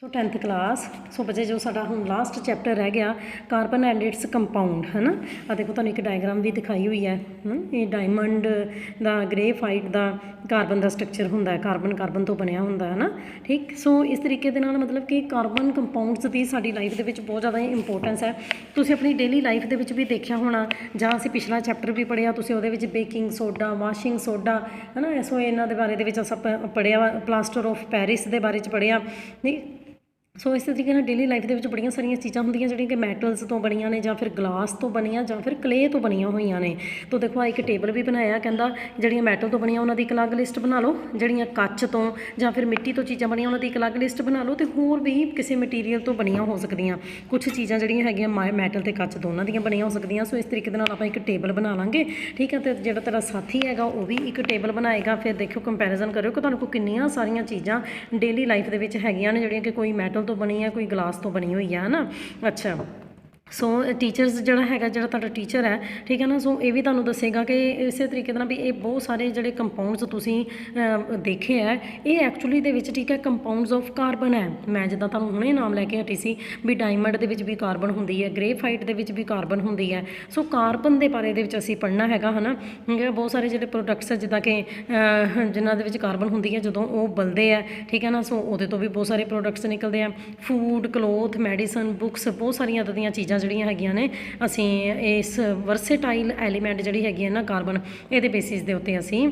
सो 10th class so बच्चे जो साडा हुण लास्ट चैप्टर रह गया कार्बन एंड इट्स कंपाउंड है ना। आ देखो तुहानूं एक डायग्राम भी दिखाई हुई है ये डायमंड दा ग्रेफाइट दा कार्बन का स्ट्रक्चर हुंदा है, कार्बन कार्बन तो बनया हुंदा है ना। ठीक सो इस तरीके दे नाल मतलब कि कार्बन कंपाउंड्स की साडी लाइफ दे विच बहुत ज़्यादा इंपोर्टेंस है। तुसीं अपनी डेली लाइफ दे विच भी देखिया होना जां असीं पिछला चैप्टर भी पढ़िया तुसीं उहदे विच बेकिंग सोडा वाशिंग सोडा है ना। सो इन्हां दे बारे दे विच असां पढ़िया प्लास्टर ऑफ पैरिस दे बारे च पढ़िया नहीं। सो इस तरीके ਨਾਲ डेली लाइफ ਦੇ ਵਿੱਚ ਬੜੀਆਂ ਸਾਰੀਆਂ ਚੀਜ਼ਾਂ ਹੁੰਦੀਆਂ ਜਿਹੜੀਆਂ ਕਿ ਮੈਟਲਸ ਤੋਂ ਬਣੀਆਂ ਨੇ ਜਾਂ ਫਿਰ ਗਲਾਸ ਤੋਂ ਬਣੀਆਂ ਜਾਂ ਫਿਰ ਕਲੇ ਤੋਂ ਬਣੀਆਂ ਹੋਈਆਂ ਨੇ। ਤਾਂ ਦੇਖੋ ਆ ਇੱਕ ਟੇਬਲ ਵੀ ਬਣਾਇਆ ਕਹਿੰਦਾ ਜਿਹੜੀਆਂ ਮੈਟਲ ਤੋਂ ਬਣੀਆਂ ਉਹਨਾਂ ਦੀ ਇੱਕ ਅਲੱਗ ਲਿਸਟ ਬਣਾ ਲਓ, ਜਿਹੜੀਆਂ ਕੱਚ ਤੋਂ ਜਾਂ ਫਿਰ ਮਿੱਟੀ ਤੋਂ ਚੀਜ਼ਾਂ ਬਣੀਆਂ ਉਹਨਾਂ ਦੀ ਇੱਕ ਅਲੱਗ ਲਿਸਟ ਬਣਾ ਲਓ, ਤੇ ਹੋਰ ਵੀ ਕਿਸੇ ਮਟੀਰੀਅਲ ਤੋਂ ਬਣੀਆਂ ਹੋ ਸਕਦੀਆਂ ਕੁਝ ਚੀਜ਼ਾਂ ਜਿਹੜੀਆਂ ਹੈਗੀਆਂ ਮੈਟਲ ਤੇ ਕੱਚ ਦੋਨਾਂ ਦੀਆਂ ਬਣੀਆਂ ਹੋ ਸਕਦੀਆਂ। ਸੋ ਇਸ ਤਰੀਕੇ ਦੇ ਨਾਲ ਆਪਾਂ ਇੱਕ ਟੇਬਲ ਬਣਾ ਲਾਂਗੇ ਠੀਕ ਹੈ। ਤੇ ਜਿਹੜਾ ਤੇਰਾ ਸਾਥੀ ਹੈਗਾ ਉਹ ਵੀ ਇੱਕ ਟੇਬਲ ਬਣਾਏਗਾ। ਫਿਰ ਦੇਖਿਓ ਕੰਪੈਰੀਜ਼ਨ ਕਰਿਓ ਕਿ ਤੁਹਾਨੂੰ ਕੋਲ ਕਿੰਨੀਆਂ ਸਾਰੀਆਂ ਚੀਜ਼ਾਂ ਡੇਲੀ ਲਾਈਫ ਦੇ ਵਿੱਚ ਹੈਗੀਆਂ ਨੇ ਜਿਹੜੀਆਂ ਕਿ ਕੋਈ ਮੈਟਲ तो बनी है कोई ग्लास तो बनी हुई है ना। अच्छा सो टीचर्स जोड़ा है जो टीचर है ठीक है ना। सो ये भी तुहानूं दसेगा कि इस तरीके नाल भी ये बहुत सारे जोड़े कंपाउंड्स तुसीं देखे है ये एक्चुअली दे विच ठीक है कंपाउंड्स ऑफ कार्बन है। मैं जिद्दां तुहानूं हुणे नाम लैके हटी सी भी डायमंड दे विच भी कार्बन हुंदी है, ग्रेफाइट दे विच भी कार्बन हुंदी है। सो कार्बन दे बारे दे विच असीं पढ़ना हैगा है ना। बहुत सारे जोड़े प्रोडक्ट्स है जिद्दां कि जिन्हां दे विच कार्बन हुंदी है जदों वो बलदे है ठीक है ना। सो उहदे तो भी बहुत सारे प्रोडक्ट्स निकलते हैं, फूड क्लोथ मैडिसन बुक्स बहुत सारिया इदां दीयां चीज़ां ਜਿਹੜੀਆਂ ਹੈਗੀਆਂ ਨੇ ਅਸੀਂ ਇਸ ਵਰਸੇਟਾਈਲ ਐਲੀਮੈਂਟ ਜਿਹੜੀ ਹੈਗੀ ਹੈ ਨਾ ਕਾਰਬਨ ਇਹਦੇ ਬੇਸਿਸ ਦੇ ਉੱਤੇ ਅਸੀਂ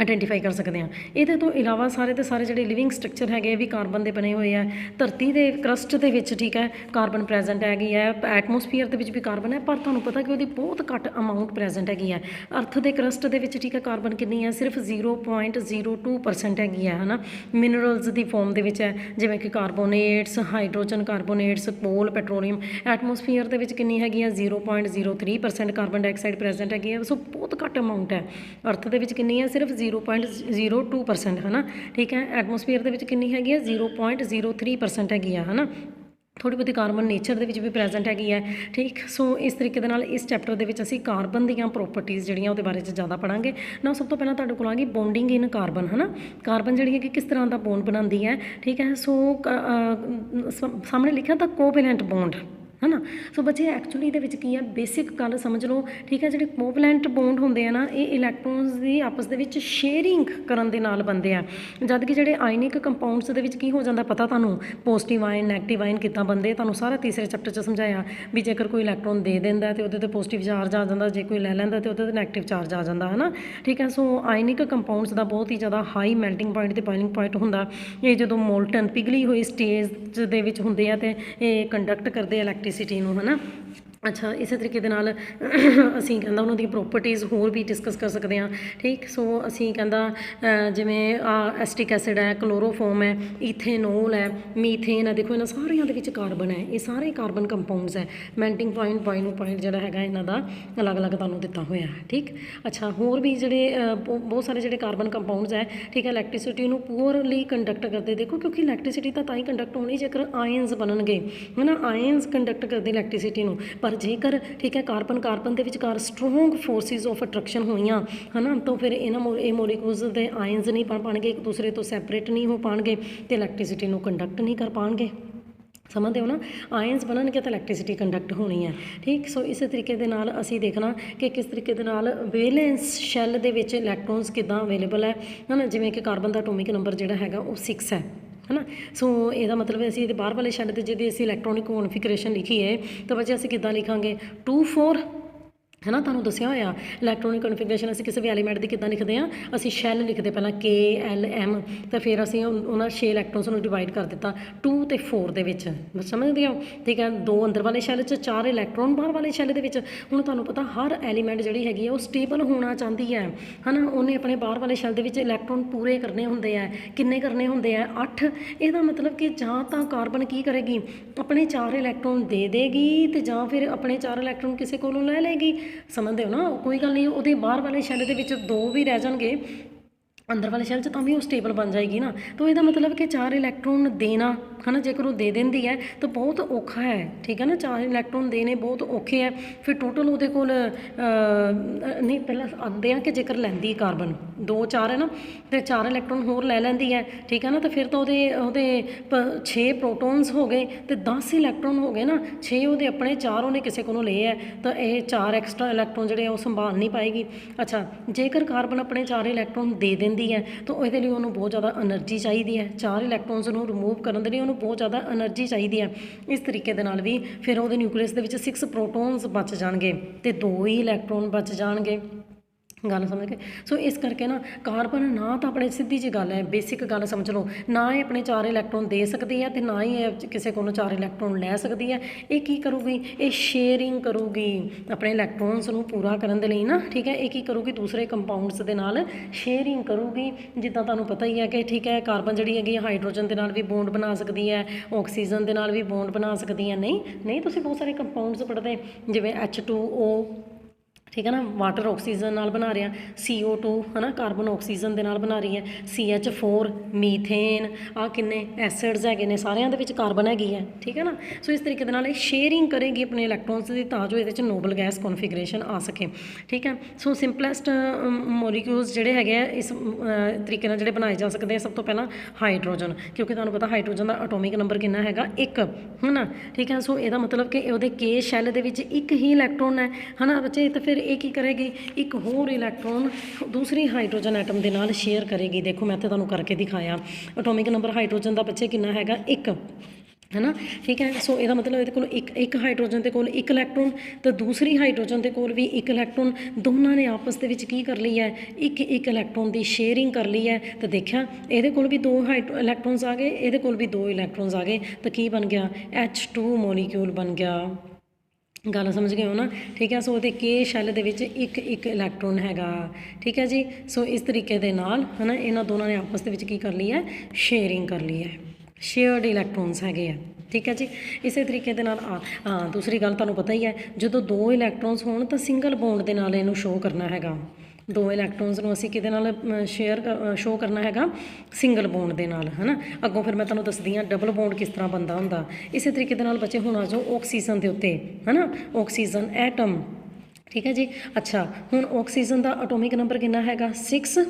ਆਈਡੈਂਟੀਫਾਈ ਕਰ ਸਕਦੇ ਹਾਂ। ਇਹਦੇ ਤੋਂ ਇਲਾਵਾ ਸਾਰੇ ਦੇ ਸਾਰੇ ਜਿਹੜੇ ਲਿਵਿੰਗ ਸਟਰਕਚਰ ਹੈਗੇ ਵੀ ਕਾਰਬਨ ਦੇ ਬਣੇ ਹੋਏ ਆ। ਧਰਤੀ ਦੇ ਕਰਸਟ ਦੇ ਵਿੱਚ ਠੀਕ ਹੈ ਕਾਰਬਨ ਪ੍ਰੈਜ਼ੈਂਟ ਹੈਗੀ ਹੈ, ਐਟਮੋਸਫੀਅਰ ਦੇ ਵਿੱਚ ਵੀ ਕਾਰਬਨ ਹੈ ਪਰ ਤੁਹਾਨੂੰ ਪਤਾ ਕਿ ਉਹਦੀ ਬਹੁਤ ਘੱਟ ਅਮਾਊਂਟ ਪ੍ਰੈਜ਼ੈਂਟ ਹੈਗੀ ਹੈ। ਅਰਥ ਦੇ ਕਰਸਟ ਦੇ ਵਿੱਚ ਠੀਕ ਹੈ ਕਾਰਬਨ ਕਿੰਨੀ ਹੈ ਸਿਰਫ 0.02% ਹੈਗੀ ਹੈ ਨਾ। ਮਿਨਰਲਸ ਦੀ ਫੋਰਮ ਦੇ ਵਿੱਚ ਹੈ ਜਿਵੇਂ ਕਿ ਕਾਰਬੋਨੇਟਸ, ਹਾਈਡਰੋਜਨ ਕਾਰਬੋਨੇਟਸ, ਕੋਲ, ਪੈਟਰੋਲੀਅਮ। ਐਟਮੋਸਫੀਅਰ ਦੇ ਵਿੱਚ ਕਿੰਨੀ ਹੈਗੀ ਹੈ 0.03% ਕਾਰਬਨ ਡਾਈਆਕਸਾਈਡ ਪ੍ਰੈਜ਼ੈਂਟ ਹੈਗੀ ਹੈ। ਸੋ ਬਹੁਤ ਘੱਟ ਅਮਾਊਂਟ ਹੈ। ਅਰਥ ਦੇ ਵਿੱਚ ਕਿੰਨੀ ਹੈ ਸਿਰਫ 0.02% है ना ठीक है। एटमोसफेयर ਦੇ ਵਿੱਚ ਕਿੰਨੀ ਹੈਗੀ ਹੈ 0.03% ਹੈਗੀ ਆ ਹੈ ਨਾ। ਥੋੜ੍ਹੀ ਬਹੁਤੀ ਕਾਰਬਨ ਨੇਚਰ ਦੇ ਵਿੱਚ ਵੀ ਪ੍ਰੈਜ਼ੈਂਟ ਹੈਗੀ ਹੈ ਠੀਕ। ਸੋ ਇਸ ਤਰੀਕੇ ਦੇ ਨਾਲ ਇਸ ਚੈਪਟਰ ਦੇ ਵਿੱਚ ਅਸੀਂ ਕਾਰਬਨ ਦੀਆਂ ਪ੍ਰੋਪਰਟੀਜ਼ ਜਿਹੜੀਆਂ ਉਹਦੇ ਬਾਰੇ 'ਚ ਜ਼ਿਆਦਾ ਪੜ੍ਹਾਂਗੇ ਨਾ। ਸਭ ਤੋਂ ਪਹਿਲਾਂ ਤੁਹਾਡੇ ਕੋਲ ਆ ਗਈ ਬੌਂਡਿੰਗ ਇਨ ਕਾਰਬਨ ਹੈ ਨਾ। ਕਾਰਬਨ ਜਿਹੜੀ ਹੈ ਕਿ ਕਿਸ ਤਰ੍ਹਾਂ ਦਾ ਬੌਂਡ ਬਣਾਉਂਦੀ ਹੈ ਠੀਕ ਹੈ। ਸੋ ਸਾਹਮਣੇ ਲਿਖਿਆ ਤਾਂ ਕੋਵੈਲੈਂਟ ਬੌਂਡ है ना। सो बच्चे एक्चुअली ये की है बेसिक गल समझ लो ठीक है। जो कोवलेंट बॉन्ड होंगे ना ये इलैक्ट्रॉन्स की आपस के शेयरिंग करन दे नाल बनते हैं। जद कि जोड़े आयनिक कंपाउंड्स के की हो जाता पता तुहानूं पॉजिटिव आयन नैगेटिव आयन कितना बनते तुहानूं सारा तीसरे चैप्टर च समझाया भी जेकर कोई इलैक्ट्रॉन दे देंदा तो वो पॉजिटिव चार्ज आ जाता, जे कोई लै लैंदा तो वो नैगेटिव चार्ज आ जाता है ना ठीक है। सो आयनिक कंपाउंड्स का बहुत ही ज़्यादा हाई मैल्टिंग पॉइंट तो बॉइलिंग पॉइंट होंदा ये जो मोल्टन पिघली हुई स्टेज दे विच हुंदे आ ते ये कंडक्ट करते इलैक्ट्रिसिटी ਨੂੰ है ना। अच्छा इस तरीके दे नाल असीं कहंदा उन्हां दी प्रॉपर्टीज़ होर भी डिस्कस कर सकते हैं ठीक। सो असीं कहंदा जिवें एसिटिक एसिड है, क्लोरोफॉर्म है, इथेनॉल है, मीथेन है। देखो इन्हां सारियां दे विच कार्बन है, ये सारे कार्बन कंपाउंड्स है। मेल्टिंग पॉइंट बॉइलिंग पॉइंट जिहड़ा हैगा इन्हां दा अलग अलग तुहानूं दित्ता होया है ठीक। अच्छा होर भी जिहड़े बहुत सारे जिहड़े कार्बन कंपाउंड्स है ठीक है इलैक्ट्रिसिटी नूं पूअरली कंडक्ट करते। देखो क्योंकि इलैक्ट्रिसिटी तां ही कंडक्ट होनी जेकर आयन्स बननगे है ना। आयन्स कंडक्ट करते इलैक्ट्रिसिटी नूं पर जेकर ठीक है कार्बन कार्बन के विचकार स्ट्रोंग फोर्सिस ऑफ अट्रैक्शन हुई है ना तो फिर इन्होंने मोलीक्यूल्स के आयन्स नहीं बन पाएंगे, एक दूसरे तो सैपरेट नहीं हो पाएंगे तो इलैक्ट्रिसिटी को कंडक्ट नहीं कर पाएंगे। समझते हो ना। आयन्स बननगे तो इलैक्ट्रिसिटी कंडक्ट होनी है ठीक। सो इस तरीके दे नाल असी देखना कि किस तरीके दे नाल वेलेंस शैल दे विच इलैक्ट्रॉन्स किदां अवेलेबल है ना। जिवें कि कार्बन का एटॉमिक नंबर जिहड़ा हैगा वो 6 है है ना। सो यदा मतलब असीं इहदे बाहर वाले शैल ते जिहदी असीं इलैक्ट्रॉनिक कॉन्फिगरेशन लिखी है तो बच्चे असीं किदां लिखांगे 2 4 है ना। तुहानूं दस्सिया होया इलैक्ट्रॉनिक कॉन्फिगरेशन असीं किसी भी एलीमेंट की किदां लिखते हैं असीं शैल लिखते पहला KLM तो फिर असीं उन्हां 6 इलैक्ट्रॉन्स नूं डिवाइड कर दिता 2 ते 4 दे विच समझदे हो ठीक है। 2 अंदर वाले शैल च 4 इलैक्ट्रॉन बाहर वाले शैल दे विच। हुण तुहानूं पता हर एलीमेंट जिहड़ी हैगी है वो स्टेबल होना चाहती है ना। उन्हें अपने बाहर वाले शैल दे विच इलैक्ट्रॉन पूरे करने हुंदे आ। किन्ने करने हुंदे आ 8। इहदा मतलब कि जां तां कार्बन की करेगी अपने 4 इलैक्ट्रॉन दे देगी ते जां फिर अपने 4 इलैक्ट्रॉन किसी कोलों लै लेगी। समझते हो ना। कोई गल नहीं वो बाहर वाले शैल के 2 भी रह जाएंगे अंदर वाले शैल तो भी वो स्टेबल बन जाएगी ना। तो यदा मतलब कि 4 इलैक्ट्रॉन देना ਹੈ ਨਾ, ਜੇਕਰ ਉਹ ਦੇ ਦਿੰਦੀ ਹੈ ਤਾਂ ਬਹੁਤ ਔਖਾ ਹੈ, ਠੀਕ ਹੈ ਨਾ, 4 ਇਲੈਕਟ੍ਰੋਨ ਦੇਣੇ ਬਹੁਤ ਔਖੇ ਹੈ। ਫਿਰ ਟੋਟਲ ਉਹਦੇ ਕੋਲ ਨਹੀਂ ਪਹਿਲਾਂ ਆਉਂਦੇ ਆ ਕਿ ਜੇਕਰ ਲੈਂਦੀ ਕਾਰਬਨ 2 4 ਹੈ ਨਾ, ਤੇ 4 ਇਲੈਕਟ੍ਰੋਨ ਹੋਰ ਲੈ ਲੈਂਦੀ ਹੈ, ਠੀਕ ਹੈ ਨਾ, ਤਾਂ ਫਿਰ ਤਾਂ ਉਹਦੇ 6 ਪ੍ਰੋਟੋਨਸ ਹੋ ਗਏ ਤੇ 10 ਇਲੈਕਟ੍ਰੋਨ ਹੋ ਗਏ ਨਾ, 6 ਉਹਦੇ ਆਪਣੇ, 4 ਉਹਨੇ ਕਿਸੇ ਕੋਲੋਂ ਲਏ ਹੈ, ਤਾਂ ਇਹ 4 ਐਕਸਟਰਾ ਇਲੈਕਟ੍ਰੋਨ ਜਿਹੜੇ ਆ ਉਹ ਸੰਭਾਲ ਨਹੀਂ ਪਾਏਗੀ। ਅੱਛਾ, ਜੇਕਰ ਕਾਰਬਨ ਆਪਣੇ 4 ਇਲੈਕਟ੍ਰੋਨ ਦੇ ਦਿੰਦੀ ਹੈ ਤਾਂ ਉਹਦੇ ਲਈ ਉਹਨੂੰ ਬਹੁਤ ਜ਼ਿਆਦਾ એનર્ਜੀ ਚਾਹੀਦੀ ਹੈ, 4 ਇਲੈਕਟ੍ਰੋਨਸ ਨੂੰ ਰਿਮੂਵ ਕਰਨ ਦੇ ਲਈ ਉਹਨੂੰ ਬਹੁਤ ਜ਼ਿਆਦਾ એનર્ਜੀ ਚਾਹੀਦੀ ਹੈ। ਇਸ ਤਰੀਕੇ ਦੇ ਨਾਲ ਵੀ ਫਿਰ ਉਹਦੇ ਨਿਊਕਲੀਅਸ ਦੇ ਵਿੱਚ 6 ਪ੍ਰੋਟੋਨਸ ਬਚ ਜਾਣਗੇ ਤੇ 2 ਹੀ ਇਲੈਕਟ੍ਰੋਨ ਬਚ ਜਾਣਗੇ। ਗੱਲ ਸਮਝ ਕੇ, ਸੋ ਇਸ ਕਰਕੇ ਨਾ ਕਾਰਬਨ ਨਾ ਤਾਂ ਆਪਣੇ, ਸਿੱਧੀ ਜਿਹੀ ਗੱਲ ਹੈ, ਬੇਸਿਕ ਗੱਲ ਸਮਝ ਲਓ, ਨਾ ਇਹ ਆਪਣੇ 4 ਇਲੈਕਟ੍ਰੋਨ ਦੇ ਸਕਦੀ ਹੈ ਤੇ ਨਾ ਹੀ ਇਹ ਕਿਸੇ ਕੋਲੋਂ 4 ਇਲੈਕਟ੍ਰੋਨ ਲੈ ਸਕਦੀ ਹੈ। ਇਹ ਕੀ ਕਰੂਗੀ, ਇਹ ਸ਼ੇਅਰਿੰਗ ਕਰੂਗੀ ਆਪਣੇ ਇਲੈਕਟ੍ਰੋਨਸ ਨੂੰ ਪੂਰਾ ਕਰਨ ਦੇ ਲਈ ਨਾ, ਠੀਕ ਹੈ। ਇਹ ਕੀ ਕਰੂਗੀ, ਦੂਸਰੇ ਕੰਪਾਊਂਡਸ ਦੇ ਨਾਲ ਸ਼ੇਅਰਿੰਗ ਕਰੂਗੀ। ਜਿੱਦਾਂ ਤੁਹਾਨੂੰ ਪਤਾ ਹੀ ਹੈ ਕਿ ਠੀਕ ਹੈ, ਕਾਰਬਨ ਜਿਹੜੀ ਹੈਗੀ ਹਾਈਡਰੋਜਨ ਦੇ ਨਾਲ ਵੀ ਬੌਂਡ ਬਣਾ ਸਕਦੀ ਹੈ, ਆਕਸੀਜਨ ਦੇ ਨਾਲ ਵੀ ਬੌਂਡ ਬਣਾ ਸਕਦੀ ਹੈ। ਨਹੀਂ ਤੁਸੀਂ ਬਹੁਤ ਸਾਰੇ ਕੰਪਾਊਂਡਸ ਪੜ੍ਹਦੇ, ਜਿਵੇਂ H2O, ਠੀਕ ਹੈ ਨਾ, ਵਾਟਰ ਆਕਸੀਜਨ ਨਾਲ ਬਣਾ ਰਿਹਾ, CO2 ਹੈ ਨਾ, ਕਾਰਬਨ ਆਕਸੀਜਨ ਦੇ ਨਾਲ ਬਣਾ ਰਹੀ ਹੈ, CH4 ਮੀਥੇਨ, ਆਹ ਕਿੰਨੇ ਐਸਿਡਸ ਹੈਗੇ ਨੇ, ਸਾਰਿਆਂ ਦੇ ਵਿੱਚ ਕਾਰਬਨ ਹੈਗੀ ਹੈ, ਠੀਕ ਹੈ ਨਾ। ਸੋ ਇਸ ਤਰੀਕੇ ਦੇ ਨਾਲ ਇਹ ਸ਼ੇਅਰਿੰਗ ਕਰੇਗੀ ਆਪਣੇ ਇਲੈਕਟ੍ਰੋਨਸ ਦੀ, ਤਾਂ ਜੋ ਇਹਦੇ 'ਚ ਨੋਬਲ ਗੈਸ ਕਨਫੀਗਰੇਸ਼ਨ ਆ ਸਕੇ, ਠੀਕ ਹੈ। ਸੋ ਸਿੰਪਲੈਸਟ ਮੋਲੀਕਿਊਲਸ ਜਿਹੜੇ ਹੈਗੇ ਆ ਇਸ ਤਰੀਕੇ ਨਾਲ ਜਿਹੜੇ ਬਣਾਏ ਜਾ ਸਕਦੇ ਆ, ਸਭ ਤੋਂ ਪਹਿਲਾਂ ਹਾਈਡਰੋਜਨ, ਕਿਉਂਕਿ ਤੁਹਾਨੂੰ ਪਤਾ ਹਾਈਡਰੋਜਨ ਦਾ ਐਟੋਮਿਕ ਨੰਬਰ ਕਿੰਨਾ ਹੈਗਾ, 1 ਹੈ ਨਾ, ਠੀਕ ਹੈ। ਸੋ ਇਹਦਾ ਮਤਲਬ ਕਿ ਉਹਦੇ ਕੇ ਸ਼ੈੱਲ ਦੇ ਵਿੱਚ 1 ਹੀ ਇਲੈਕਟ੍ਰੋਨ ਹੈ ਨਾ ਬੱਚੇ, ਤਾਂ ਫਿਰ ਇਹ ਕੀ ਕਰੇਗੀ, ਇੱਕ ਹੋਰ ਇਲੈਕਟ੍ਰੋਨ ਦੂਸਰੀ ਹਾਈਡਰੋਜਨ ਐਟਮ ਦੇ ਨਾਲ ਸ਼ੇਅਰ ਕਰੇਗੀ। ਦੇਖੋ ਮੈਂ ਤਾਂ ਤੁਹਾਨੂੰ ਕਰਕੇ ਦਿਖਾਇਆ, ਐਟੋਮਿਕ ਨੰਬਰ ਹਾਈਡਰੋਜਨ ਦਾ ਬੱਚੇ ਕਿੰਨਾ ਹੈਗਾ, 1 ਹੈ ਨਾ, ਠੀਕ ਹੈ। ਸੋ ਇਹਦਾ ਮਤਲਬ ਇਹਦੇ ਕੋਲ ਇੱਕ ਹਾਈਡਰੋਜਨ ਦੇ ਕੋਲ 1 ਇਲੈਕਟ੍ਰੋਨ ਤੇ ਦੂਸਰੀ ਹਾਈਡਰੋਜਨ ਦੇ ਕੋਲ ਵੀ 1 ਇਲੈਕਟ੍ਰੋਨ, ਦੋਨਾਂ ਨੇ ਆਪਸ ਦੇ ਵਿੱਚ ਕੀ ਕਰ ਲਈ ਹੈ, ਇੱਕ ਇਲੈਕਟ੍ਰੋਨ ਦੀ ਸ਼ੇਅਰਿੰਗ ਕਰ ਲਈ ਹੈ। ਤਾਂ ਦੇਖਿਆ ਇਹਦੇ ਕੋਲ ਵੀ 2 ਇਲੈਕਟ੍ਰੋਨਸ ਆ ਗਏ, ਇਹਦੇ ਕੋਲ ਵੀ 2 ਇਲੈਕਟ੍ਰੋਨਸ ਆ ਗਏ, ਤਾਂ ਕੀ ਬਣ ਗਿਆ, H2 ਮੋਲੀਕਿਊਲ ਬਣ ਗਿਆ। ਗੱਲ ਸਮਝ ਗਏ ਹੋ ਨਾ, ਠੀਕ ਹੈ। ਸੋ ਉਹਦੇ ਕੇ ਸ਼ੈੱਲ ਦੇ ਵਿੱਚ ਇੱਕ ਇਲੈਕਟ੍ਰੋਨ ਹੈਗਾ, ਠੀਕ ਹੈ ਜੀ। ਸੋ ਇਸ ਤਰੀਕੇ ਦੇ ਨਾਲ ਹੈ ਨਾ, ਇਹਨਾਂ ਦੋਨਾਂ ਨੇ ਆਪਸ ਦੇ ਵਿੱਚ ਕੀ ਕਰ ਲਈ ਹੈ, ਸ਼ੇਅਰਿੰਗ ਕਰ ਲਈ ਹੈ, ਸ਼ੇਅਰਡ ਇਲੈਕਟ੍ਰੋਨਸ ਹੈਗੇ ਆ, ਠੀਕ ਹੈ ਜੀ। ਇਸੇ ਤਰੀਕੇ ਦੇ ਨਾਲ ਦੂਸਰੀ ਗੱਲ ਤੁਹਾਨੂੰ ਪਤਾ ਹੀ ਹੈ, ਜਦੋਂ 2 ਇਲੈਕਟ੍ਰੋਨਸ ਹੋਣ ਤਾਂ ਸਿੰਗਲ ਬੌਂਡ ਦੇ ਨਾਲ ਇਹਨੂੰ ਸ਼ੋਅ ਕਰਨਾ ਹੈਗਾ। 2 ਇਲੈਕਟ੍ਰੋਨਸ ਨੂੰ ਅਸੀਂ ਕਿਹਦੇ ਨਾਲ ਸ਼ੋਅ ਕਰਨਾ ਹੈਗਾ, ਸਿੰਗਲ ਬੌਂਡ ਦੇ ਨਾਲ, ਹੈ ਨਾ। ਅੱਗੋਂ ਫਿਰ ਮੈਂ ਤੁਹਾਨੂੰ ਦੱਸਦੀ ਹਾਂ ਡਬਲ ਬੌਂਡ ਕਿਸ ਤਰ੍ਹਾਂ ਬਣਦਾ ਹੁੰਦਾ। ਇਸੇ ਤਰੀਕੇ ਦੇ ਨਾਲ ਬੱਚੇ ਹੁਣ ਆ ਜਾਓ ਆਕਸੀਜਨ ਦੇ ਉੱਤੇ, ਹੈ ਨਾ, ਆਕਸੀਜਨ ਐਟਮ, ਠੀਕ ਹੈ ਜੀ। ਅੱਛਾ, ਹੁਣ ਆਕਸੀਜਨ ਦਾ ਐਟੋਮਿਕ ਨੰਬਰ ਕਿੰਨਾ ਹੈਗਾ, 6,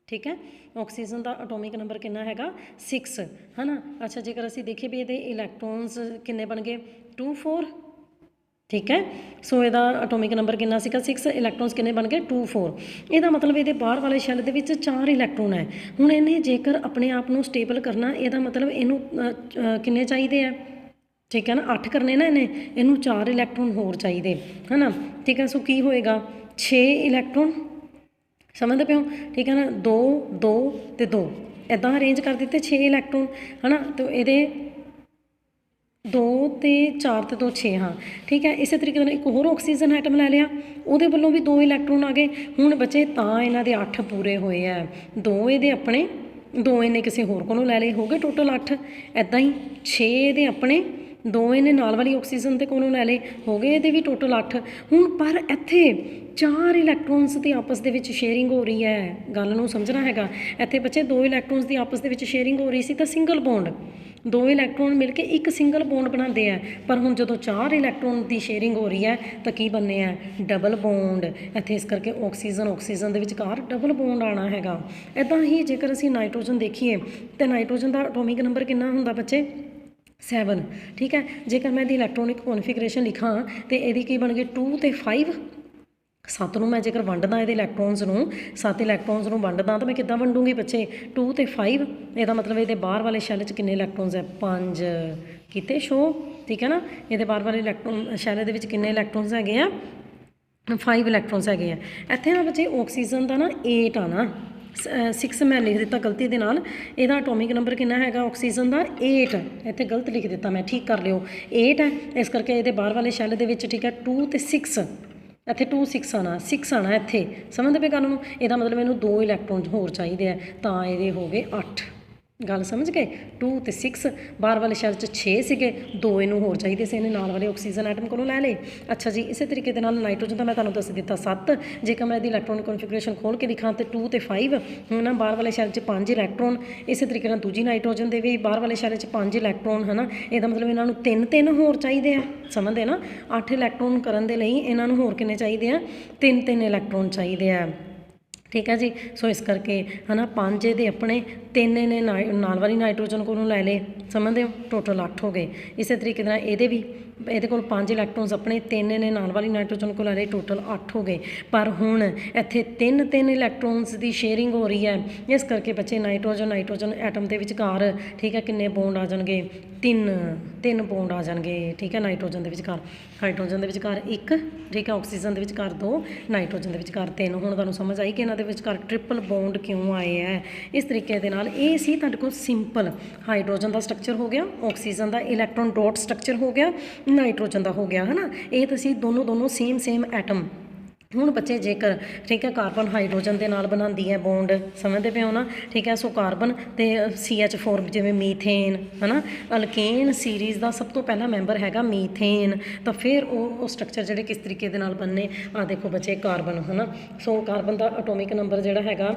ਠੀਕ ਹੈ। ਆਕਸੀਜਨ ਦਾ ਐਟੋਮਿਕ ਨੰਬਰ ਕਿੰਨਾ ਹੈਗਾ, 6, ਹੈ ਨਾ। ਅੱਛਾ, ਜੇਕਰ ਅਸੀਂ ਦੇਖੀਏ ਵੀ ਇਹਦੇ ਇਲੈਕਟ੍ਰੋਨਸ ਕਿੰਨੇ ਬਣ ਗਏ, 2 4, ਠੀਕ ਹੈ। ਸੋ ਇਹਦਾ ਐਟੋਮਿਕ ਨੰਬਰ ਕਿੰਨਾ ਸੀਗਾ, 6, ਇਲੈਕਟ੍ਰੋਨਸ ਕਿੰਨੇ ਬਣ ਗਏ, 2 4। ਇਹਦਾ ਮਤਲਬ ਇਹਦੇ ਬਾਹਰ ਵਾਲੇ ਸ਼ੈੱਲ ਦੇ ਵਿੱਚ 4 ਇਲੈਕਟ੍ਰੋਨ ਹੈ। ਹੁਣ ਇਹਨੇ ਜੇਕਰ ਆਪਣੇ ਆਪ ਨੂੰ ਸਟੇਬਲ ਕਰਨਾ, ਇਹਦਾ ਮਤਲਬ ਇਹਨੂੰ ਕਿੰਨੇ ਚਾਹੀਦੇ ਆ, ਠੀਕ ਹੈ ਨਾ, 8 ਕਰਨੇ ਨਾ ਇਹਨੂੰ 4 ਇਲੈਕਟ੍ਰੋਨ ਹੋਰ ਚਾਹੀਦੇ, ਹੈ ਨਾ, ਠੀਕ ਹੈ। ਸੋ ਕੀ ਹੋਏਗਾ, 6 ਇਲੈਕਟ੍ਰੋਨ, ਸਮਝਦੇ ਪਿਓ, ਠੀਕ ਹੈ ਨਾ, 2 2 ਤੇ 2 ਇੱਦਾਂ ਅਰੇਂਜ ਕਰ ਦਿੱਤੇ 6 ਇਲੈਕਟ੍ਰੋਨ, ਹੈ ਨਾ। ਅਤੇ ਇਹਦੇ 2 ਤੇ 4 ਤੇ 2 6, ਹਾਂ ਠੀਕ ਹੈ। ਇਸੇ ਤਰੀਕੇ ਨਾਲ ਇੱਕ ਹੋਰ ਆਕਸੀਜਨ ਐਟਮ ਲੈ ਲਿਆ, ਉਹਦੇ ਵੱਲੋਂ ਵੀ 2 ਇਲੈਕਟ੍ਰੋਨ ਆ ਗਏ। ਹੁਣ ਬੱਚੇ ਤਾਂ ਇਹਨਾਂ ਦੇ 8 ਪੂਰੇ ਹੋਏ ਆ, 2 ਇਹਦੇ ਆਪਣੇ, 2 ਇਹਨੇ ਕਿਸੇ ਹੋਰ ਕੋਲੋਂ ਲੈ ਲਏ, ਹੋ ਗਏ ਟੋਟਲ 8। ਇੱਦਾਂ ਹੀ 6 ਇਹਦੇ ਆਪਣੇ, 2 ਇਹਨੇ ਨਾਲ ਵਾਲੀ ਆਕਸੀਜਨ ਦੇ ਕੋਲੋਂ ਲੈ ਲਏ, ਹੋ ਗਏ ਇਹਦੇ ਵੀ ਟੋਟਲ 8। ਹੁਣ ਪਰ ਇੱਥੇ 4 ਇਲੈਕਟ੍ਰੋਨਸ ਦੀ ਆਪਸ ਦੇ ਵਿੱਚ ਸ਼ੇਅਰਿੰਗ ਹੋ ਰਹੀ ਹੈ, ਗੱਲ ਨੂੰ ਸਮਝਣਾ ਹੈਗਾ। ਇੱਥੇ ਬੱਚੇ 2 ਇਲੈਕਟ੍ਰੋਨਸ ਦੀ ਆਪਸ ਦੇ ਵਿੱਚ ਸ਼ੇਅਰਿੰਗ ਹੋ ਰਹੀ ਸੀ ਤਾਂ ਸਿੰਗਲ ਬੌਂਡ, 2 ਇਲੈਕਟ੍ਰੋਨ ਮਿਲ ਕੇ ਇੱਕ ਸਿੰਗਲ ਬੌਂਡ ਬਣਾਉਂਦੇ ਆ। ਪਰ ਹੁਣ ਜਦੋਂ 4 ਇਲੈਕਟ੍ਰੋਨ ਦੀ ਸ਼ੇਅਰਿੰਗ ਹੋ ਰਹੀ ਹੈ ਤਾਂ ਕੀ ਬਣਨੇ ਆ, ਡਬਲ ਬੌਂਡ। ਇੱਥੇ ਇਸ ਕਰਕੇ ਆਕਸੀਜਨ ਦੇ ਵਿਚਕਾਰ ਡਬਲ ਬੌਂਡ ਆਉਣਾ ਹੈਗਾ। ਇੱਦਾਂ ਹੀ ਜੇਕਰ ਅਸੀਂ ਨਾਈਟ੍ਰੋਜਨ ਦੇਖੀਏ ਤਾਂ ਨਾਈਟ੍ਰੋਜਨ ਦਾ ਐਟੋਮਿਕ ਨੰਬਰ ਕਿੰਨਾ ਹੁੰਦਾ ਬੱਚੇ, 7, ਠੀਕ ਹੈ। ਜੇਕਰ ਮੈਂ ਇਹਦੀ ਇਲੈਕਟ੍ਰੋਨਿਕ ਕੌਨਫੀਗਰੇਸ਼ਨ ਲਿਖਾਂ ਤਾਂ ਇਹਦੀ ਕੀ ਬਣ ਗਈ, 2 ਤੇ 5, 7 ਨੂੰ ਮੈਂ ਜੇਕਰ ਵੰਡਦਾ ਇਹਦੇ ਇਲੈਕਟ੍ਰੋਨਸ ਨੂੰ, 7 ਇਲੈਕਟ੍ਰੋਨਸ ਨੂੰ ਵੰਡਦਾ ਤਾਂ ਮੈਂ ਕਿੱਦਾਂ ਵੰਡੂੰਗੀ ਬੱਚੇ, 2 ਤੇ 5। ਇਹਦਾ ਮਤਲਬ ਇਹਦੇ ਬਾਹਰ ਵਾਲੇ ਸ਼ੈੱਲ 'ਚ ਕਿੰਨੇ ਇਲੈਕਟ੍ਰੋਨਸ ਹੈ, 5 ਕਿਤੇ ਸ਼ੋ, ਠੀਕ ਹੈ ਨਾ। ਇਹਦੇ ਬਾਹਰ ਵਾਲੇ ਸ਼ੈੱਲ ਦੇ ਵਿੱਚ ਕਿੰਨੇ ਇਲੈਕਟ੍ਰੋਨਸ ਹੈਗੇ ਆ, 5 ਇਲੈਕਟ੍ਰੋਨਸ ਹੈਗੇ ਆ। ਇੱਥੇ ਨਾ ਬੱਚੇ ਆਕਸੀਜਨ ਦਾ ਨਾ 8 ਆਣਾ, 6 ਮੈਂ ਲਿਖ ਦਿੱਤਾ ਗਲਤੀ ਦੇ ਨਾਲ। ਇਹਦਾ ਐਟੋਮਿਕ ਨੰਬਰ ਕਿੰਨਾ ਹੈਗਾ ਆਕਸੀਜਨ ਦਾ, 8। ਇੱਥੇ ਗਲਤ ਲਿਖ ਦਿੱਤਾ ਮੈਂ, ਠੀਕ ਕਰ ਲਿਓ, 8 ਹੈ। ਇਸ ਕਰਕੇ ਇਹਦੇ ਬਾਹਰ ਵਾਲੇ ਸ਼ੈੱਲ ਦੇ ਵਿੱਚ, ਠੀਕ ਹੈ, 2 ਤੇ 6, ਇੱਥੇ 2 6 ਆਉਣਾ, 6 ਆਉਣਾ ਇੱਥੇ, ਸਮਝਦੇ ਪਏ ਗੱਲ ਨੂੰ। ਇਹਦਾ ਮਤਲਬ ਇਹਨੂੰ 2 ਇਲੈਕਟ੍ਰੋਨ ਹੋਰ ਚਾਹੀਦੇ ਆ, ਤਾਂ ਇਹਦੇ ਹੋ ਗਏ 8। ਗੱਲ ਸਮਝ ਗਏ 2 ਤੇ 6 ਬਾਹਰ ਵਾਲੇ ਸ਼ੈਲ 'ਚ 6 ਸੀਗੇ 2 ਇਹਨੂੰ ਹੋਰ ਚਾਹੀਦੇ ਸੀ, ਇਹਨੇ ਨਾਲ ਵਾਲੇ ਆਕਸੀਜਨ ਐਟਮ ਕੋਲੋਂ ਲੈ ਲਏ। ਅੱਛਾ ਜੀ, ਇਸੇ ਤਰੀਕੇ ਦੇ ਨਾਲ ਨਾਈਟ੍ਰੋਜਨ ਦਾ ਮੈਂ ਤੁਹਾਨੂੰ ਦੱਸ ਦਿੱਤਾ 7। ਜੇਕਰ ਮੈਂ ਇਹਦੀ ਇਲੈਕਟ੍ਰੋਨਿਕ ਕਨਫੀਗਰੇਸ਼ਨ ਖੋਲ ਕੇ ਦਿਖਾਂ ਤੇ 2 ਤੇ 5 ਹੈ ਨਾ, ਬਾਹਰ ਵਾਲੇ ਸ਼ੈਲ 'ਚ 5 ਇਲੈਕਟ੍ਰੋਨ। ਇਸੇ ਤਰੀਕੇ ਨਾਲ ਦੂਜੀ ਨਾਈਟ੍ਰੋਜਨ ਦੇ ਵੀ ਬਾਹਰ ਵਾਲੇ ਸ਼ੈਲ 'ਚ 5 ਇਲੈਕਟ੍ਰੋਨ ਹੈ ਨਾ, ਇਹਦਾ ਮਤਲਬ ਇਹਨਾਂ ਨੂੰ 3 ਹੋਰ ਚਾਹੀਦੇ ਆ, ਸਮਝਦੇ ਨਾ। 8 ਇਲੈਕਟ੍ਰੋਨ ਕਰਨ ਦੇ ਲਈ ਇਹਨਾਂ ਨੂੰ ਹੋਰ ਕਿੰਨੇ ਚਾਹੀਦੇ ਆ, 3 ਇਲੈਕਟ੍ਰੋਨ ਚਾਹੀਦੇ ਆ, ਠੀਕ ਹੈ ਜੀ। ਸੋ ਇਸ ਕਰਕੇ ਹੈ ਨਾ 5 ਇਹਦੇ ਆਪਣੇ, 3 ਇਹਨੇ ਨਾਲ ਵਾਲੀ ਨਾਈਟ੍ਰੋਜਨ ਕੋਲੋਂ ਲੈ ਲਏ, ਸਮਝਦੇ ਹੋ, ਟੋਟਲ 8 ਹੋ ਗਏ। ਇਸੇ ਤਰੀਕੇ ਨਾਲ ਇਹਦੇ ਕੋਲ 5 ਇਲੈਕਟ੍ਰੋਨਸ ਆਪਣੇ, 3 ਇਹਨੇ ਨਾਲ ਵਾਲੀ ਨਾਈਟ੍ਰੋਜਨ ਕੋਲ ਲੈ ਲਏ, ਟੋਟਲ 8 ਹੋ ਗਏ। ਪਰ ਹੁਣ ਇੱਥੇ 3 ਇਲੈਕਟ੍ਰੋਨਸ ਦੀ ਸ਼ੇਅਰਿੰਗ ਹੋ ਰਹੀ ਹੈ, ਇਸ ਕਰਕੇ ਬੱਚੇ ਨਾਈਟ੍ਰੋਜਨ ਐਟਮ ਦੇ ਵਿਚਕਾਰ, ਠੀਕ ਹੈ, ਕਿੰਨੇ ਬੌਂਡ ਆ ਜਾਣਗੇ, 3 ਬੌਂਡ ਆ ਜਾਣਗੇ, ਠੀਕ ਹੈ। ਨਾਈਟ੍ਰੋਜਨ ਦੇ ਵਿਚਕਾਰ, ਹਾਈਡਰੋਜਨ ਦੇ ਵਿਚਕਾਰ 1, ਠੀਕ ਹੈ, ਆਕਸੀਜਨ ਦੇ ਵਿਚਕਾਰ 2, ਨਾਈਟ੍ਰੋਜਨ ਦੇ ਵਿਚਕਾਰ 3। ਹੁਣ ਤੁਹਾਨੂੰ ਸਮਝ ਆਈ ਕਿ ਇਹਨਾਂ ਦੇ ਵਿਚਕਾਰ ਟ੍ਰਿਪਲ ਬੌਂਡ ਕਿਉਂ ਆਏ ਹੈ। ਇਸ ਤਰੀਕੇ ਦੇ ਨਾਲ ਇਹ ਸੀ ਤੁਹਾਡੇ ਕੋਲ ਸਿੰਪਲ ਹਾਈਡਰੋਜਨ ਦਾ ਸਟਰਕਚਰ ਹੋ ਗਿਆ, ਆਕਸੀਜਨ ਦਾ ਇਲੈਕਟ੍ਰੋਨ ਡਾਟ ਸਟਰਕਚਰ ਹੋ ਗਿਆ, ਨਾਈਟ੍ਰੋਜਨ ਦਾ ਹੋ ਗਿਆ, ਹੈ ਨਾ। ਇਹ ਤੁਸੀਂ ਦੋਨੋਂ ਸੇਮ ਐਟਮ। ਹੁਣ ਬੱਚੇ ਜੇਕਰ, ਠੀਕ ਹੈ, ਕਾਰਬਨ ਹਾਈਡਰੋਜਨ ਦੇ ਨਾਲ ਬਣਾਉਂਦੀ ਹੈ ਬੌਂਡ, ਸਮਝਦੇ ਪਏ ਹੋ ਨਾ, ਠੀਕ ਹੈ। ਸੋ ਕਾਰਬਨ ਤੇ CH4 ਜਿਵੇਂ ਮੀਥੇਨ, ਹੈ ਨਾ, ਅਲਕੇਨ ਸੀਰੀਜ਼ ਦਾ ਸਭ ਤੋਂ ਪਹਿਲਾ ਮੈਂਬਰ ਹੈਗਾ ਮੀਥੇਨ। ਤਾਂ ਫਿਰ ਉਹ ਸਟਰਕਚਰ ਜਿਹੜੇ ਕਿਸ ਤਰੀਕੇ ਦੇ ਨਾਲ ਬਣਨੇ, ਆ ਦੇਖੋ ਬੱਚੇ ਕਾਰਬਨ, ਹੈ ਨਾ। ਸੋ ਕਾਰਬਨ ਦਾ ਐਟੋਮਿਕ ਨੰਬਰ ਜਿਹੜਾ ਹੈਗਾ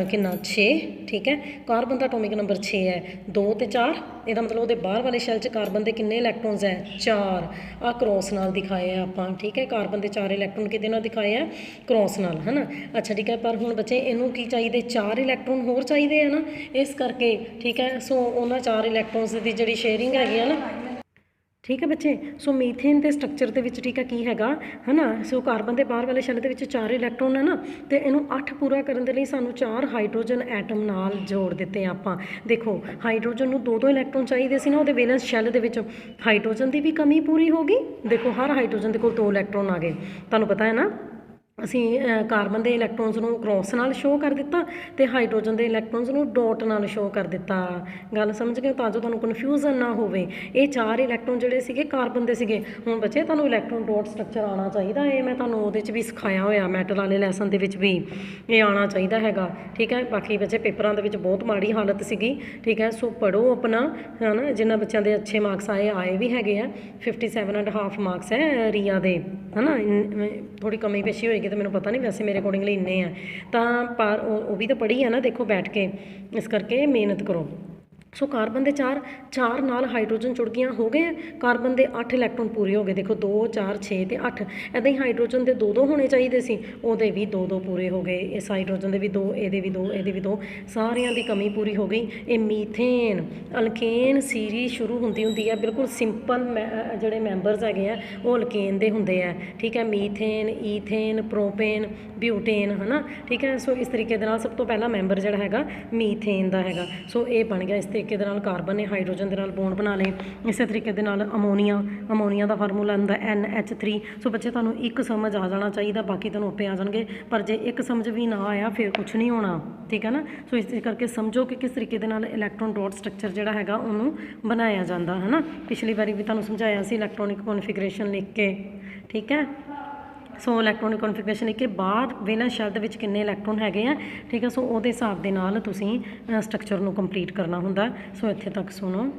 ਕਿੰਨਾ, 6, ਠੀਕ ਹੈ। ਕਾਰਬਨ ਦਾ ਐਟੋਮਿਕ ਨੰਬਰ 6 ਹੈ, 2 ਤੇ 4, ਇਹਦਾ ਮਤਲਬ ਉਹਦੇ ਬਾਹਰ ਵਾਲੇ ਸ਼ੈਲ 'ਚ ਕਾਰਬਨ ਦੇ ਕਿੰਨੇ ਇਲੈਕਟ੍ਰੋਨਸ ਹੈ, 4। ਆ ਕ੍ਰੋਸ ਨਾਲ ਦਿਖਾਏ ਆ ਆਪਾਂ, ਠੀਕ ਹੈ। ਕਾਰਬਨ ਦੇ 4 ਇਲੈਕਟ੍ਰੋਨ ਕਿਹਦੇ ਨਾਲ ਦਿਖਾਏ ਆ, ਕ੍ਰੋਸ ਨਾਲ, ਹੈ ਨਾ। ਅੱਛਾ, ਠੀਕ ਹੈ। ਪਰ ਹੁਣ ਬੱਚੇ ਇਹਨੂੰ ਕੀ ਚਾਹੀਦੇ, 4 ਇਲੈਕਟ੍ਰੋਨ ਹੋਰ ਚਾਹੀਦੇ ਆ ਨਾ, ਇਸ ਕਰਕੇ, ਠੀਕ ਹੈ। ਸੋ ਉਹਨਾਂ 4 ਇਲੈਕਟ੍ਰੋਨਸ ਦੀ ਜਿਹੜੀ ਸ਼ੇਅਰਿੰਗ ਹੈਗੀ ਆ ਨਾ, ਠੀਕ ਹੈ ਬੱਚੇ। ਸੋ ਮੀਥੇਨ ਦੇ ਸਟਰਕਚਰ ਦੇ ਵਿੱਚ, ਠੀਕ ਹੈ, ਕੀ ਹੈਗਾ, ਹੈ ਨਾ। ਸੋ ਕਾਰਬਨ ਦੇ ਬਾਹਰ ਵਾਲੇ ਸ਼ੈਲ ਦੇ ਵਿੱਚ 4 ਇਲੈਕਟ੍ਰੋਨ ਹੈ ਨਾ, ਤੇ ਇਹਨੂੰ 8 ਪੂਰਾ ਕਰਨ ਦੇ ਲਈ ਸਾਨੂੰ 4 ਹਾਈਡਰੋਜਨ ਐਟਮ ਨਾਲ ਜੋੜ ਦਿੱਤੇ ਆਪਾਂ। ਦੇਖੋ ਹਾਈਡਰੋਜਨ ਨੂੰ 2 ਇਲੈਕਟ੍ਰੋਨ ਚਾਹੀਦੇ ਸੀ ਨਾ ਉਹਦੇ ਵੈਲੈਂਸ ਸ਼ੈਲ ਦੇ ਵਿੱਚ, ਹਾਈਡਰੋਜਨ ਦੀ ਵੀ ਕਮੀ ਪੂਰੀ ਹੋ ਗਈ। ਦੇਖੋ ਹਰ ਹਾਈਡਰੋਜਨ ਦੇ ਕੋਲ 2 ਇਲੈਕਟ੍ਰੋਨ ਆ ਗਏ, ਤੁਹਾਨੂੰ ਪਤਾ ਹੈ ਨਾ। ਅਸੀਂ ਕਾਰਬਨ ਦੇ ਇਲੈਕਟ੍ਰੋਨਸ ਨੂੰ ਕ੍ਰੋਸ ਨਾਲ ਸ਼ੋਅ ਕਰ ਦਿੱਤਾ ਤੇ ਹਾਈਡਰੋਜਨ ਦੇ ਇਲੈਕਟ੍ਰੋਨਸ ਨੂੰ ਡਾਟ ਨਾਲ ਸ਼ੋਅ ਕਰ ਦਿੱਤਾ। ਗੱਲ ਸਮਝ ਗਏ, ਤਾਂ ਜੋ ਤੁਹਾਨੂੰ ਕਨਫਿਊਜ਼ਨ ਨਾ ਹੋਵੇ। ਇਹ 4 ਇਲੈਕਟ੍ਰੋਨ ਜਿਹੜੇ ਸੀਗੇ ਕਾਰਬਨ ਦੇ ਸੀਗੇ। ਹੁਣ ਬੱਚੇ ਤੁਹਾਨੂੰ ਇਲੈਕਟ੍ਰੋਨ ਡਾਟ ਸਟਰਕਚਰ ਆਉਣਾ ਚਾਹੀਦਾ, ਇਹ ਮੈਂ ਤੁਹਾਨੂੰ ਉਹਦੇ 'ਚ ਵੀ ਸਿਖਾਇਆ ਹੋਇਆ, ਮੈਟਲ ਵਾਲੇ ਲੈਸਨ ਦੇ ਵਿੱਚ ਵੀ ਇਹ ਆਉਣਾ ਚਾਹੀਦਾ ਹੈਗਾ, ਠੀਕ ਹੈ। ਬਾਕੀ ਬੱਚੇ ਪੇਪਰਾਂ ਦੇ ਵਿੱਚ ਬਹੁਤ ਮਾੜੀ ਹਾਲਤ ਸੀਗੀ, ਠੀਕ ਹੈ। ਸੋ ਪੜ੍ਹੋ ਆਪਣਾ, ਹੈ ਨਾ। ਜਿਨ੍ਹਾਂ ਬੱਚਿਆਂ ਦੇ ਅੱਛੇ ਮਾਰਕਸ ਆਏ ਵੀ ਹੈਗੇ ਆ, 57.5 ਮਾਰਕਸ ਹੈ ਰੀਆ ਦੇ, ਹੈ ਨਾ। ਥੋੜ੍ਹੀ ਕਮੀ ਪੇਸ਼ੀ ਹੋਏਗੀ ਤਾਂ ਮੈਨੂੰ ਪਤਾ ਨਹੀਂ, ਵੈਸੇ ਮੇਰੇ ਅਕੋਰਡਿੰਗਲੀ ਇੰਨੇ ਆ। ਤਾਂ ਪਰ ਉਹ ਵੀ ਤਾਂ ਪੜ੍ਹੀ ਆ ਨਾ, ਦੇਖੋ ਬੈਠ ਕੇ, ਇਸ ਕਰਕੇ ਮਿਹਨਤ ਕਰੋ। ਸੋ ਕਾਰਬਨ ਦੇ 4 ਨਾਲ ਹਾਈਡਰੋਜਨ ਜੁੜ ਗਈਆਂ, ਹੋ ਗਏ। ਕਾਰਬਨ ਦੇ 8 ਇਲੈਕਟ੍ਰੋਨ ਪੂਰੇ ਹੋ ਗਏ, ਦੇਖੋ 2, 4, 6 ਤੇ 8। ਇੱਦਾਂ ਹੀ ਹਾਈਡਰੋਜਨ ਦੇ 2 ਹੋਣੇ ਚਾਹੀਦੇ ਸੀ, ਉਹਦੇ ਵੀ 2 ਪੂਰੇ ਹੋ ਗਏ। ਇਸ ਹਾਈਡਰੋਜਨ ਦੇ ਵੀ 2, ਇਹਦੇ ਵੀ 2, ਇਹਦੇ ਵੀ 2, ਸਾਰਿਆਂ ਦੀ ਕਮੀ ਪੂਰੀ ਹੋ ਗਈ। ਇਹ ਮੀਥੇਨ ਅਲਕੇਨ ਸੀਰੀਜ਼ ਸ਼ੁਰੂ ਹੁੰਦੀ ਹੈ, ਬਿਲਕੁਲ ਸਿੰਪਲ ਜਿਹੜੇ ਮੈਂਬਰਸ ਹੈਗੇ ਆ ਉਹ ਅਲਕੇਨ ਦੇ ਹੁੰਦੇ ਆ, ਠੀਕ ਹੈ। ਮੀਥੇਨ, ਈਥੇਨ, ਪ੍ਰੋਪੇਨ, ਬਿਊਟੇਨ, ਹੈ ਨਾ, ਠੀਕ ਹੈ। ਸੋ ਇਸ ਤਰੀਕੇ ਦੇ ਨਾਲ ਸਭ ਤੋਂ ਪਹਿਲਾ ਮੈਂਬਰ ਜਿਹੜਾ ਹੈਗਾ ਮੀਥੇਨ ਦਾ ਹੈਗਾ। ਸੋ ਇਹ ਬਣ ਗਿਆ। ਇਸ ਤਰੀਕੇ ਦੇ ਨਾਲ ਕਾਰਬਨ ਨੇ ਹਾਈਡਰੋਜਨ ਦੇ ਨਾਲ ਬੌਂਡ ਬਣਾ ਲਏ। ਇਸੇ ਤਰੀਕੇ ਦੇ ਨਾਲ ਅਮੋਨੀਆ ਦਾ ਫਾਰਮੂਲਾ ਹੁੰਦਾ NH3। ਸੋ ਬੱਚੇ ਤੁਹਾਨੂੰ ਇੱਕ ਸਮਝ ਆ ਜਾਣਾ ਚਾਹੀਦਾ, ਬਾਕੀ ਤੁਹਾਨੂੰ ਆਪੇ ਆ ਜਾਣਗੇ। ਪਰ ਜੇ ਇੱਕ ਸਮਝ ਵੀ ਨਾ ਆਇਆ ਫਿਰ ਕੁਝ ਨਹੀਂ ਹੋਣਾ, ਠੀਕ ਹੈ ਨਾ। ਸੋ ਇਸ ਕਰਕੇ ਸਮਝੋ ਕਿ ਕਿਸ ਤਰੀਕੇ ਦੇ ਨਾਲ ਇਲੈਕਟ੍ਰੋਨ ਡਾਟ ਸਟਰਕਚਰ ਜਿਹੜਾ ਹੈਗਾ ਉਹਨੂੰ ਬਣਾਇਆ ਜਾਂਦਾ, ਹੈ ਨਾ। ਪਿਛਲੀ ਵਾਰੀ ਵੀ ਤੁਹਾਨੂੰ ਸਮਝਾਇਆ ਸੀ ਇਲੈਕਟ੍ਰੋਨਿਕ ਕਨਫੀਗਰੇਸ਼ਨ ਲਿਖ ਕੇ, ਠੀਕ ਹੈ। ਸੋ ਇਲੈਕਟ੍ਰੋਨਿਕ ਕਨਫੀਗਰੇਸ਼ਨ ਲਿਖ ਕੇ ਬਾਅਦ ਵੈਲੈਂਸ ਸ਼ੈਲ ਦੇ ਵਿੱਚ ਕਿੰਨੇ ਇਲੈਕਟ੍ਰੋਨ ਹੈਗੇ ਆ, ਠੀਕ ਹੈ। ਸੋ ਉਹਦੇ ਹਿਸਾਬ ਦੇ ਨਾਲ ਤੁਸੀਂ ਸਟਰਕਚਰ ਨੂੰ ਕੰਪਲੀਟ ਕਰਨਾ ਹੁੰਦਾ। ਸੋ ਇੱਥੇ ਤੱਕ ਸੁਣੋ।